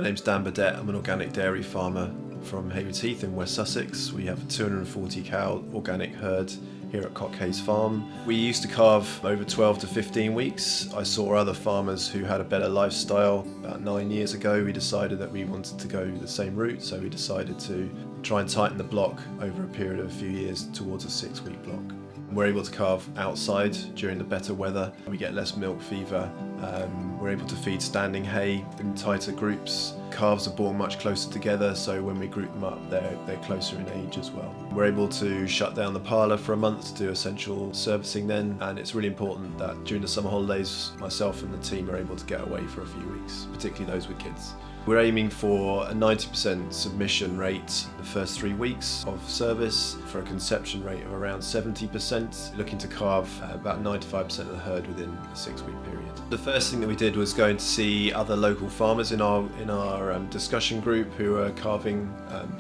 My name's Dan Burdett. I'm an organic dairy farmer from Heifers in West Sussex. We have a 240 cow organic herd here at Cockhaise farm. We used to calve over 12 to 15 weeks. I saw other farmers who had a better lifestyle. About 9 years ago, we decided that we wanted to go the same route, so we decided to try and tighten the block over a period of a few years towards a 6-week block. We're able to calve outside during the better weather. We get less milk fever. We're able to feed standing hay in tighter groups. Calves are born much closer together, so when we group them up, they're closer in age as well. We're able to shut down the parlour for a month to do essential servicing then, and it's really important that during the summer holidays, myself and the team are able to get away for a few weeks, particularly those with kids. We're aiming for a 90% submission rate the first 3 weeks of service, for a conception rate of around 70%, looking to calve about 95% of the herd within a 6-week period. The first thing that we did was going to see other local farmers in our discussion group who are calving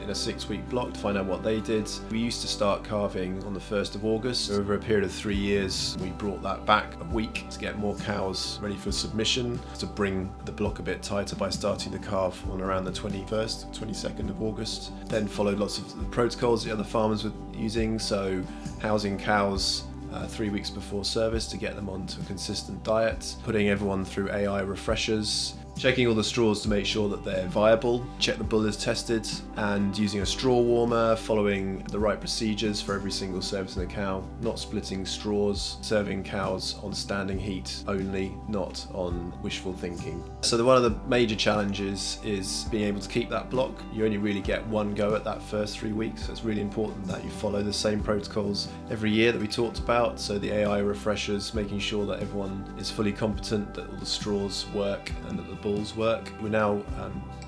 in a 6-week block to find out what they did. We used to start calving on the 1st of August. Over a period of 3 years, we brought that back a week to get more cows ready for submission, to bring the block a bit tighter by starting the calf on around the 21st, 22nd of August. Then followed lots of the protocols the other farmers were using, so housing cows 3 weeks before service to get them onto a consistent diet, putting everyone through AI refreshers, checking all the straws to make sure that they're viable, check the bull is tested, and using a straw warmer, following the right procedures for every single service in a cow, not splitting straws, serving cows on standing heat only, not on wishful thinking. So one of the major challenges is being able to keep that block. You only really get one go at that first 3 weeks, so it's really important that you follow the same protocols every year that we talked about, so the AI refreshers, making sure that everyone is fully competent, that all the straws work and that the bulls work. We're now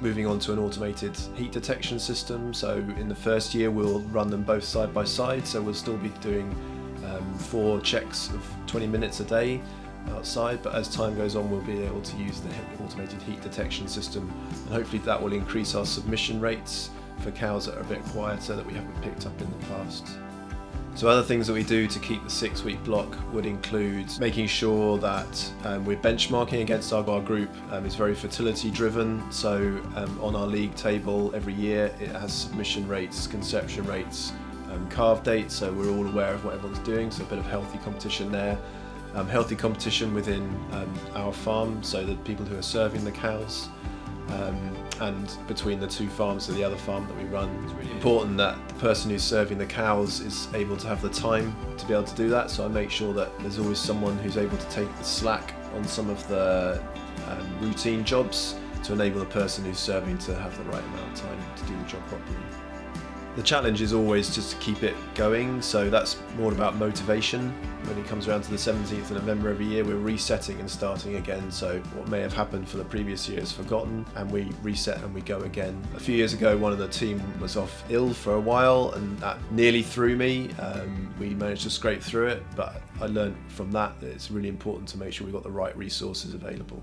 moving on to an automated heat detection system, so in the first year we'll run them both side by side, so we'll still be doing 4 checks of 20 minutes a day outside, but as time goes on we'll be able to use the automated heat detection system, and hopefully that will increase our submission rates for cows that are a bit quieter that we haven't picked up in the past. So other things that we do to keep the 6-week block would include making sure that we're benchmarking against our group. It's very fertility driven, so on our league table every year it has submission rates, conception rates, calve dates, so we're all aware of what everyone's doing, so a bit of healthy competition there. Healthy competition within our farm, so the people who are serving the cows, and between the 2 farms, so the other farm that we run. It's really important that the person who's serving the cows is able to have the time to be able to do that, so I make sure that there's always someone who's able to take the slack on some of the routine jobs to enable the person who's serving to have the right amount of time to do the job properly. The challenge is always just to keep it going, so that's more about motivation. When it comes around to the 17th of November every year, we're resetting and starting again, so what may have happened for the previous year is forgotten, and we reset and we go again. A few years ago, one of the team was off ill for a while, and that nearly threw me. We managed to scrape through it, but I learned from that it's really important to make sure we've got the right resources available.